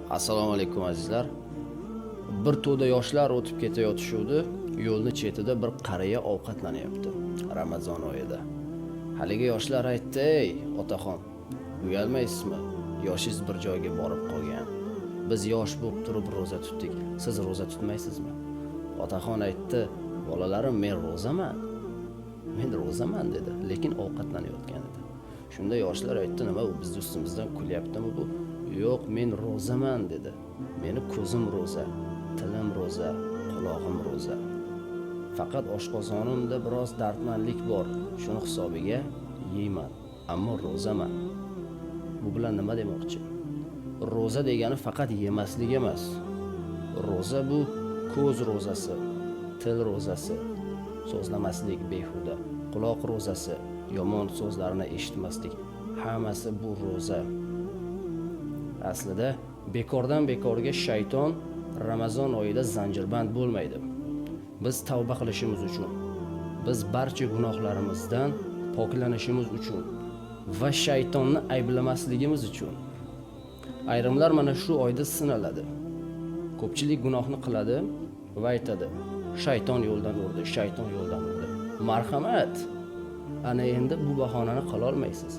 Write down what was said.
Assalomu alaykum azizlar. Bir to'da yoshlar o'tib ketayotishuvdi, yo'lni chetida bir qariya ovqatlanyapti. Ramazon oyida. Haligi yoshlar aytdi: "Ey otaxon, uyalmaysizmi? Yoshingiz bir joyga borib qolgan. Biz yosh bo'lib turib roza tutdik. Siz roza tutmaysizmi?" Otaxon aytdi: "Bolalarim, men rozaman." "Men rozaman" dedi, lekin ovqatlanayotgan edi. Shunda yoshlar aytdi: "Nima u biz ustimizdan kulyaptimi bu?" "Yo'q, men rozaman" dedi. "Meni ko'zim roza, tilim roza, qulog'im roza. Faqat oshqozonimda biroz dardmanlik bor. Shuni hisobiga yeyman, ammo rozaman." Bu bilan nima demoqchi? Roza degani faqat yemaslik emas. Roza bu ko'z rozasi, til rozasi, so'zlamaslik behuda, quloq rozasi, yomon so'zlarni eshitmaslik. Hammasi bu roza. Aslida bekordan bekorga shayton Ramazon oyida zanjirband bo'lmaydi. Biz tavba qilishimiz uchun, biz barcha gunohlarimizdan poklanishimiz uchun va shaytonni ayblamasligimiz uchun. Ayrimlar mana shu oyda sinaladi. Ko'pchilik gunohni qiladi va aytadi: "Shayton yo'ldan urdi, shayton yo'ldan urdi." Marhamat. Ana endi bu bahonani qila olmaysiz.